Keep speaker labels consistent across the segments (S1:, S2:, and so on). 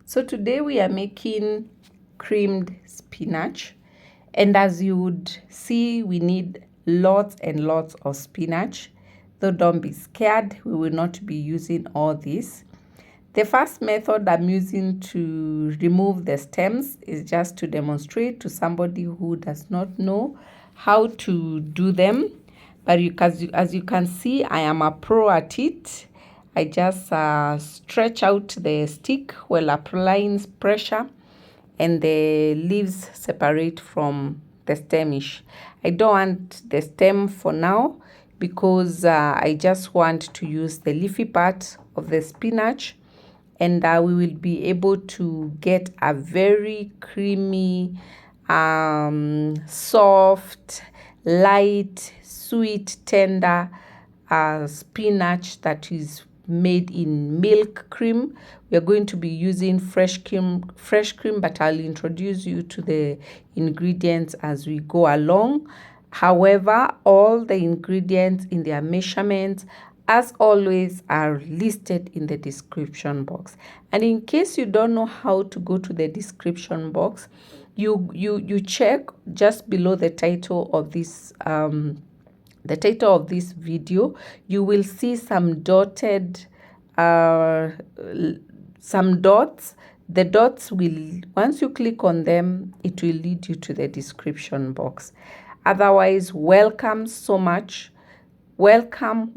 S1: So today we are making creamed spinach, and as you would see, we need lots and lots of spinach. Though don't be scared, we will not be using all this. The first method I'm using to remove the stems is just to demonstrate to somebody who does not know how to do them. But as you can see, I am a pro at it. I just stretch out the stick while applying pressure, and the leaves separate from the stemish. I don't want the stem for now because I just want to use the leafy part of the spinach, and we will be able to get a very creamy, soft, light, sweet, tender spinach that is made in milk cream. We are going to be using fresh cream, but I'll introduce you to the ingredients as we go along. However, all the ingredients in their measurements, as always, are listed in the description box. And in case you don't know how to go to the description box, you check just below the title of this video. You will see some dotted some dots. The dots will, once you click on them, it will lead you to the description box. Otherwise, welcome so much. Welcome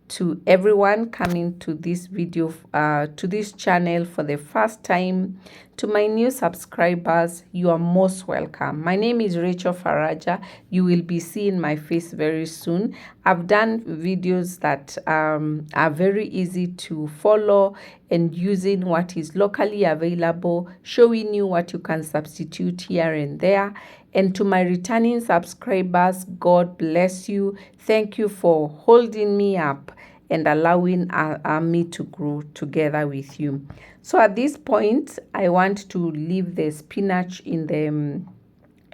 S1: to everyone coming to this video, to this channel for the first time. To my new subscribers, you are most welcome. My name is Rachel Faraja. You will be seeing my face very soon. I've done videos that are very easy to follow, and using what is locally available, showing you what you can substitute here and there. And to my returning subscribers, God bless you. Thank you for holding me up and allowing me to grow together with you. So at this point, I want to leave the spinach in the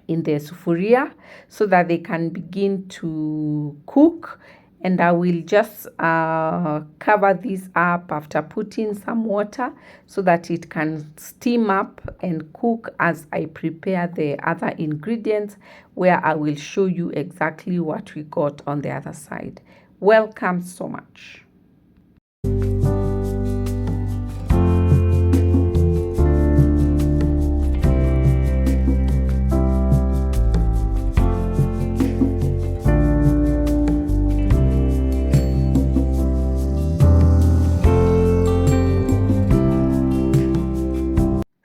S1: sufuria so that they can begin to cook. And I will just cover this up after putting some water so that it can steam up and cook as I prepare the other ingredients, where I will show you exactly what we got on the other side. Welcome so much.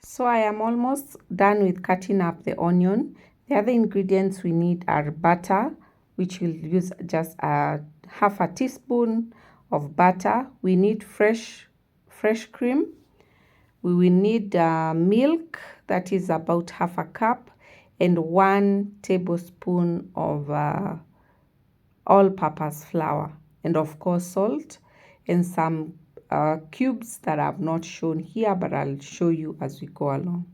S1: So I am almost done with cutting up the onion. The other ingredients we need are butter, which we'll use just half a teaspoon of butter. We need fresh cream. We will need milk, that is about half a cup, and 1 tablespoon of all-purpose flour, and of course salt, and some cubes that I've not shown here, but I'll show you as we go along.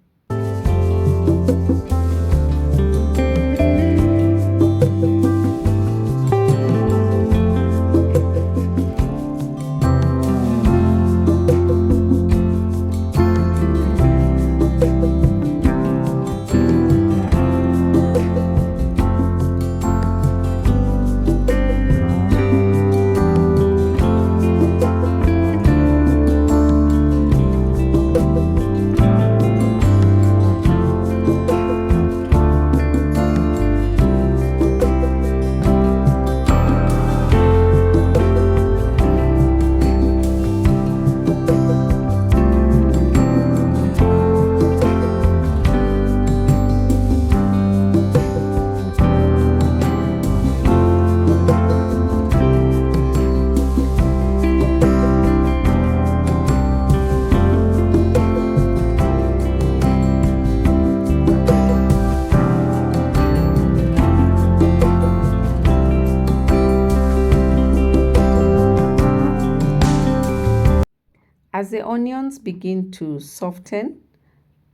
S1: As the onions begin to soften,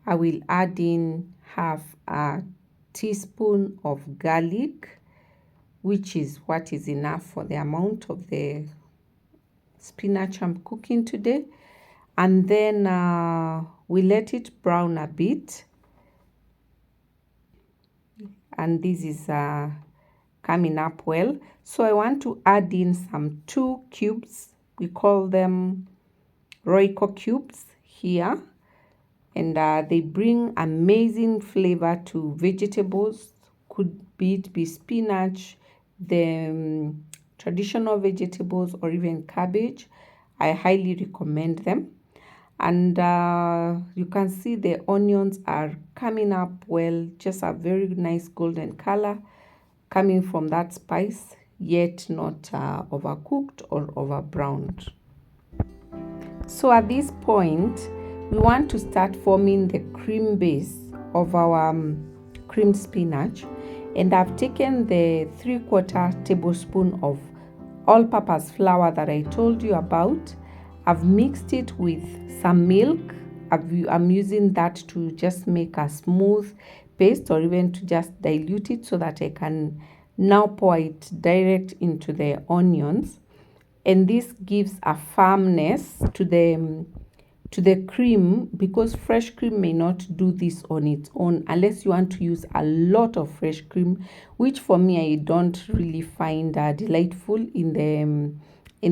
S1: I will add in half a teaspoon of garlic, which is what is enough for the amount of the spinach I'm cooking today. and then we let it brown a bit, and this is coming up well. So I want to add in some 2 cubes. We call them Royco cubes here, and they bring amazing flavor to vegetables. Could be spinach, the traditional vegetables, or even cabbage. I highly recommend them. And you can see the onions are coming up well, just a very nice golden color coming from that spice, yet not overcooked or over browned. So at this point, we want to start forming the cream base of our creamed spinach, and I've taken the 3/4 tablespoon of all-purpose flour that I told you about. I've mixed it with some milk. I'm using that to just make a smooth paste, or even to just dilute it so that I can now pour it direct into the onions. And this gives a firmness to the cream, because fresh cream may not do this on its own unless you want to use a lot of fresh cream, which for me I don't really find delightful in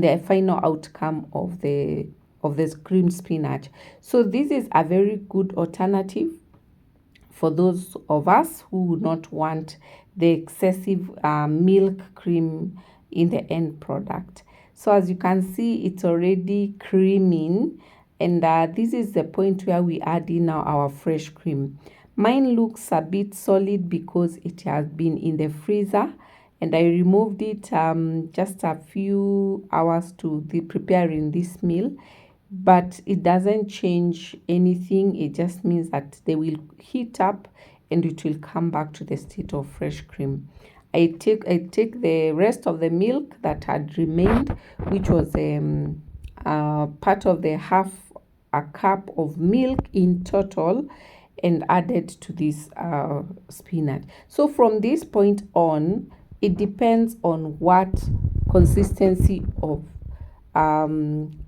S1: the final outcome of the creamed spinach. So this is a very good alternative for those of us who would not want the excessive milk cream in the end product. So as you can see, it's already creaming, and this is the point where we add in now our fresh cream. Mine looks a bit solid because it has been in the freezer, and I removed it just a few hours to preparing this meal. But it doesn't change anything. It just means that they will heat up and it will come back to the state of fresh cream. I take the rest of the milk that had remained, which was part of the half a cup of milk in total, and added to this spinach. So from this point on, it depends on what consistency of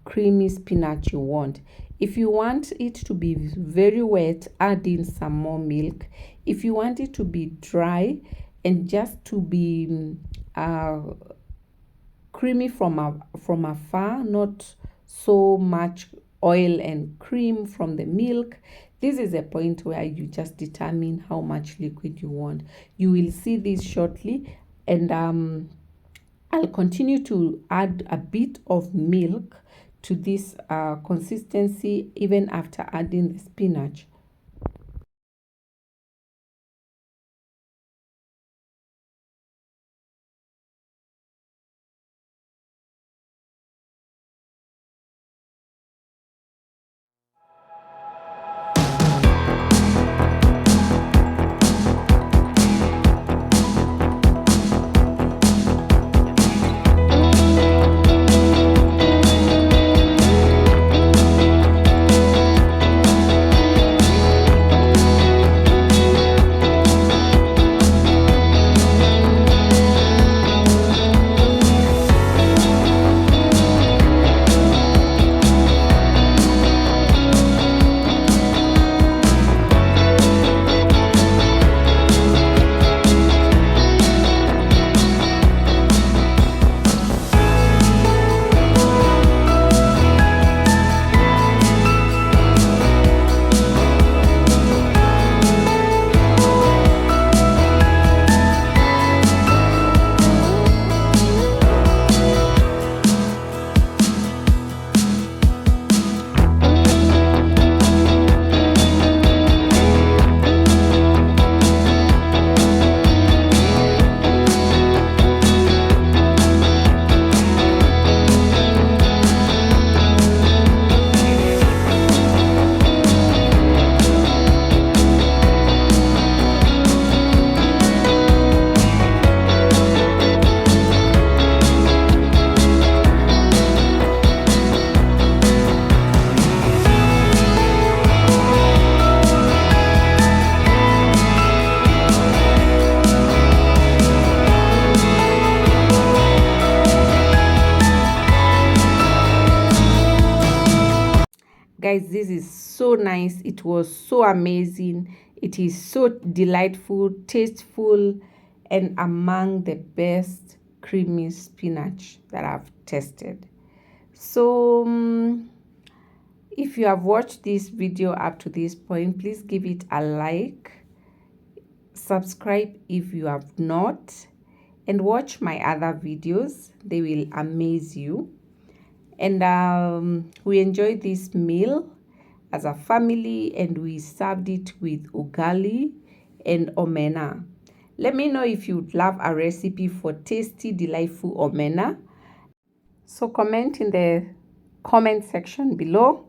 S1: creamy spinach you want. If you want it to be very wet, add in some more milk. If you want it to be dry and just to be creamy from afar, not so much oil and cream from the milk, this is a point where you just determine how much liquid you want. You will see this shortly, and I'll continue to add a bit of milk to this consistency even after adding the spinach. Guys, this is so nice. It was so amazing. It is so delightful, tasteful, and among the best creamy spinach that I've tested. So if you have watched this video up to this point, please give it a like, subscribe if you have not, and watch my other videos. They will amaze you. And we enjoyed this meal as a family, and we served it with ugali and omena. Let me know if you'd love a recipe for tasty, delightful omena. So comment in the comment section below.